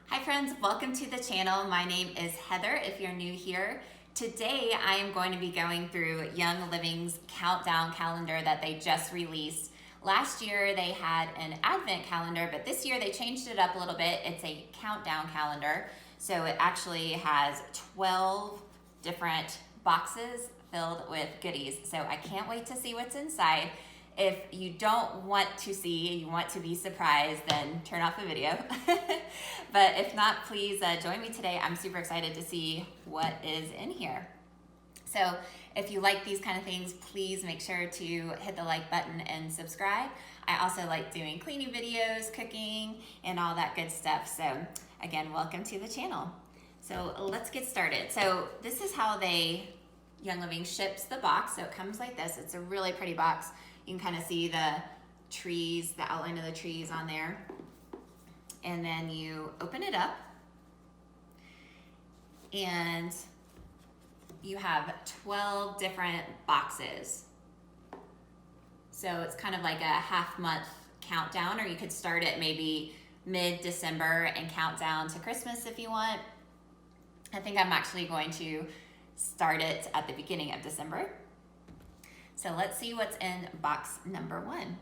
Hi friends, welcome to the channel. My name is Heather if you're new here. Today I am going to be going through Young Living's countdown calendar that they just released. Last year they had an advent calendar, but this year they changed it up a little bit. It's a countdown calendar. So it actually has 12 different boxes filled with goodies. So I can't wait to see what's inside. If you don't want to see, you want to be surprised, then turn off the video. But if not, please join me today. I'm super excited to see what is in here. So if you like these kind of things, please make sure to hit the like button and subscribe. I also like doing cleaning videos, cooking, and all that good stuff. So again, welcome to the channel. So let's get started. So this is how Young Living ships the box. So it comes like this. It's a really pretty box. You can kind of see the trees, the outline of the trees on there. And then you open it up and you have 12 different boxes. So it's kind of like a half-month countdown, or you could start it maybe mid-December and count down to Christmas if you want. I think I'm actually going to start it at the beginning of December. So let's see what's in box number 1.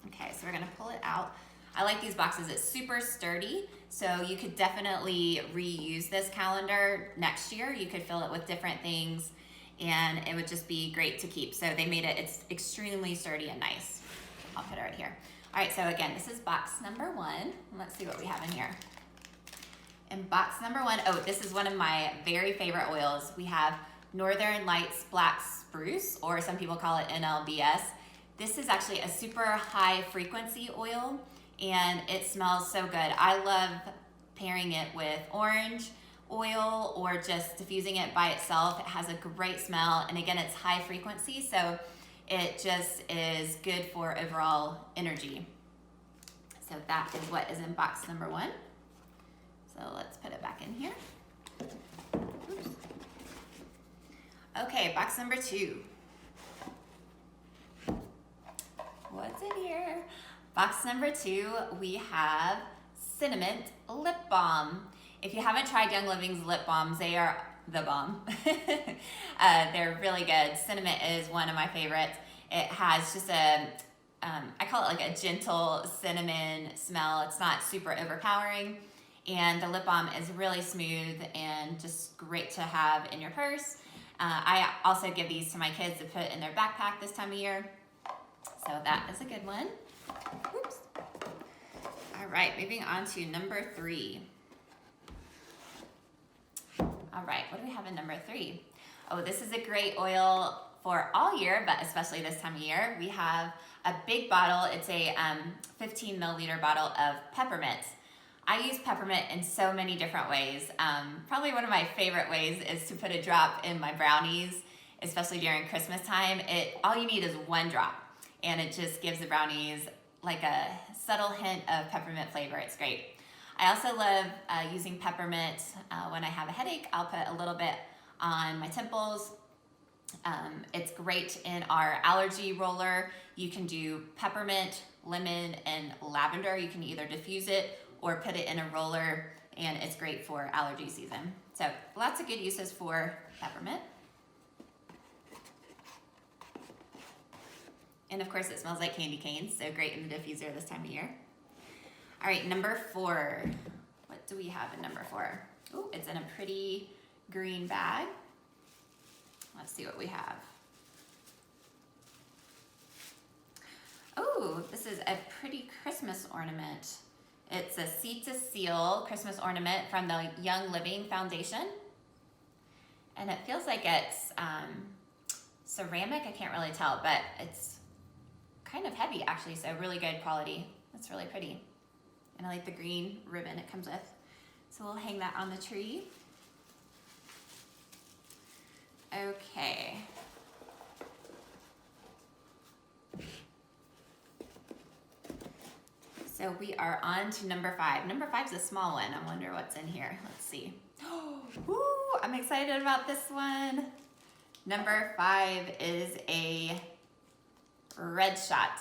Okay, so we're gonna pull it out. I like these boxes, it's super sturdy, so you could definitely reuse this calendar next year. You could fill it with different things and it would just be great to keep. So they made it's extremely sturdy and nice. I'll put it right here. All right, so again, this is box number 1. Let's see what we have in here. In box number 1, oh, this is one of my very favorite oils. We have Northern Lights Black Spruce, or some people call it NLBS. This is actually a super high frequency oil and it smells so good. I love pairing it with orange oil or just diffusing it by itself. It has a great smell, and again, it's high frequency, so it just is good for overall energy. So that is what is in box number 1. So let's put it back in here. Oops. Okay, box number 2. What's in here? Box number 2, we have Peppermint Lip Balm. If you haven't tried Young Living's lip balms, they are the bomb. They're really good. Peppermint is one of my favorites. It has just I call it like a gentle cinnamon smell. It's not super overpowering. And the lip balm is really smooth and just great to have in your purse. I also give these to my kids to put in their backpack this time of year. So that is a good one. Oops. All right, moving on to number 3. All right, what do we have in number 3? Oh, this is a great oil for all year, but especially this time of year. We have a big bottle. It's a 15 milliliter bottle of peppermint. I use peppermint in so many different ways. Probably one of my favorite ways is to put a drop in my brownies, especially during Christmas time. All you need is 1 drop, and it just gives the brownies like a subtle hint of peppermint flavor. It's great. I also love using peppermint when I have a headache. I'll put a little bit on my temples. It's great in our allergy roller. You can do peppermint, lemon, and lavender. You can either diffuse it or put it in a roller, and it's great for allergy season. So lots of good uses for peppermint. And of course it smells like candy canes, so great in the diffuser this time of year. All right, number 4. What do we have in number 4? Oh, it's in a pretty green bag. Let's see what we have. Oh, this is a pretty Christmas ornament. It's a Seed to Seal Christmas ornament from the Young Living Foundation. And it feels like it's ceramic, I can't really tell, but it's kind of heavy actually, so really good quality. It's really pretty. And I like the green ribbon it comes with. So we'll hang that on the tree. Okay. So we are on to number 5. Number 5 is a small one. I wonder what's in here. Let's see. Woo, I'm excited about this one. Number 5 is a red shot.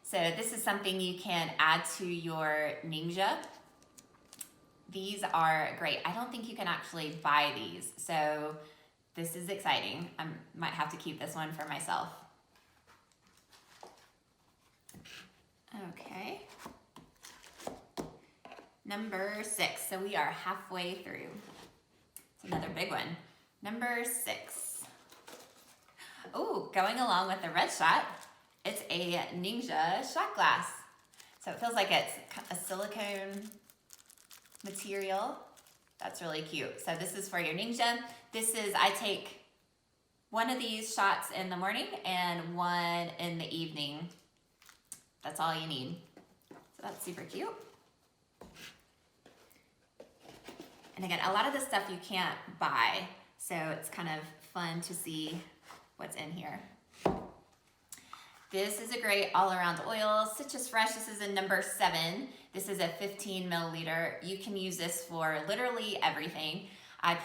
So this is something you can add to your ninja. These are great. I don't think you can actually buy these, so this is exciting. I might have to keep this one for myself. Okay. Number 6. So we are halfway through. It's another big one. Number 6. Oh, going along with the red shot, it's a Ninja shot glass. So it feels like it's a silicone material. That's really cute. So this is for your Ninja. I take one of these shots in the morning and one in the evening. That's all you need. So that's super cute. And again, a lot of this stuff you can't buy, so it's kind of fun to see what's in here. This is a great all-around oil, Citrus Fresh. This is a number 7. This is a 15 milliliter. You can use this for literally everything. I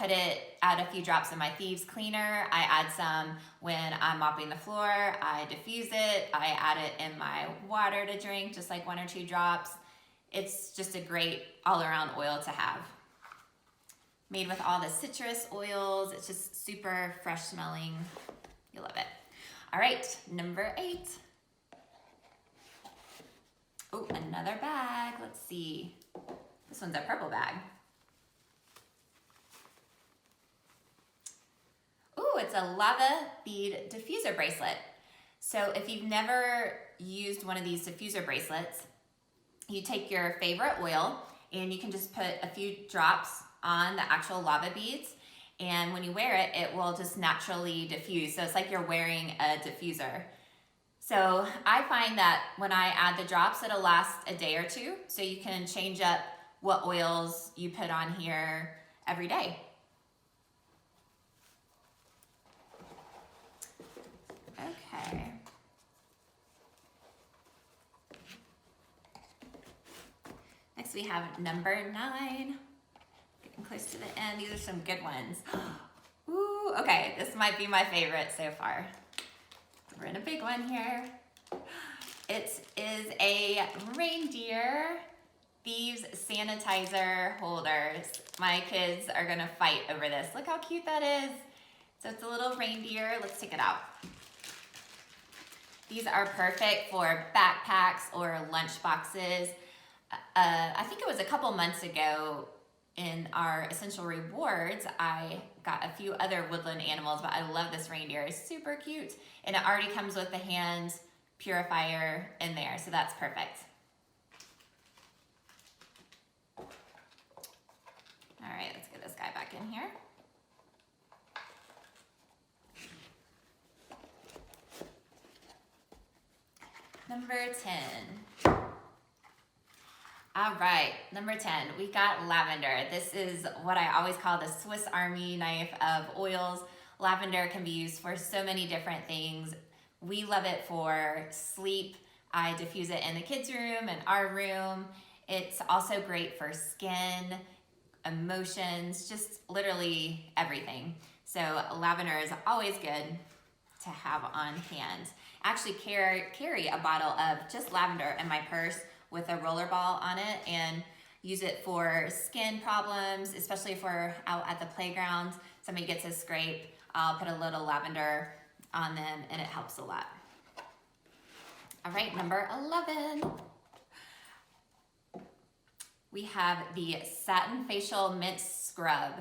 add a few drops in my Thieves cleaner. I add some when I'm mopping the floor. I diffuse it. I add it in my water to drink, just like 1 or 2 drops. It's just a great all-around oil to have. Made with all the citrus oils. It's just super fresh smelling. You'll love it. All right, number 8. Oh, another bag. Let's see. This one's a purple bag. Ooh, it's a lava bead diffuser bracelet. So if you've never used one of these diffuser bracelets, you take your favorite oil and you can just put a few drops on the actual lava beads, and when you wear it, it will just naturally diffuse. So it's like you're wearing a diffuser. So I find that when I add the drops, it'll last a day or 2. So you can change up what oils you put on here every day. Okay. Next we have number 9. Getting close to the end. These are some good ones. Ooh, okay, this might be my favorite so far. We're in a big one here. It is a Reindeer Thieves sanitizer holders. My kids are gonna fight over this. Look how cute that is. So it's a little reindeer. Let's take it out. These are perfect for backpacks or lunch boxes. I think it was a couple months ago in our Essential Rewards, I got a few other woodland animals, but I love this reindeer. It's super cute. And it already comes with the hand purifier in there, so that's perfect. All right, let's get this guy back in here. Number 10. All right, number 10, we got lavender. This is what I always call the Swiss Army knife of oils. Lavender can be used for so many different things. We love it for sleep. I diffuse it in the kids' room and our room. It's also great for skin, emotions, just literally everything. So lavender is always good to have on hand. Actually carry a bottle of just lavender in my purse with a roller ball on it and use it for skin problems, especially if we're out at the playground, somebody gets a scrape, I'll put a little lavender on them and it helps a lot. All right, number 11. We have the Satin Facial Mint Scrub.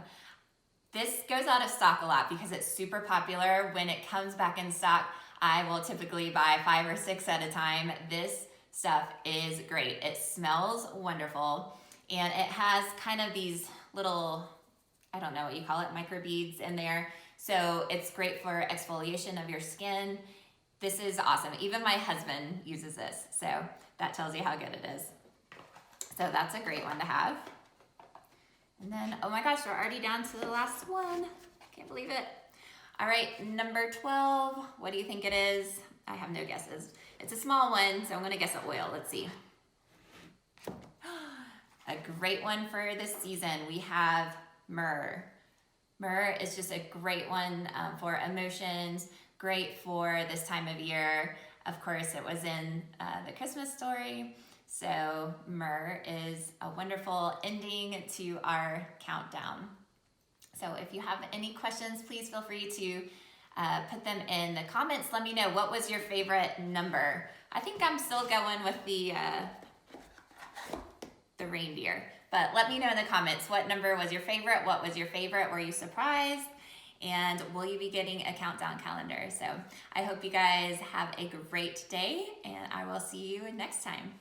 This goes out of stock a lot because it's super popular. When it comes back in stock, I will typically buy 5 or 6 at a time. This stuff is great. It smells wonderful and it has kind of these little, I don't know what you call it, microbeads in there. So it's great for exfoliation of your skin. This is awesome. Even my husband uses this, so that tells you how good it is. So that's a great one to have. And then, oh my gosh, we're already down to the last one. Can't believe it. All right, number 12. What do you think it is? I have no guesses. It's a small one, so I'm gonna guess an oil. Let's see. A great one for this season. We have myrrh. Myrrh is just a great one for emotions, great for this time of year. Of course, it was in the Christmas story. So myrrh is a wonderful ending to our countdown. So if you have any questions, please feel free to put them in the comments. Let me know, what was your favorite number? I think I'm still going with the reindeer, but let me know in the comments, what number was your favorite? What was your favorite? Were you surprised? And will you be getting a countdown calendar? So I hope you guys have a great day, and I will see you next time.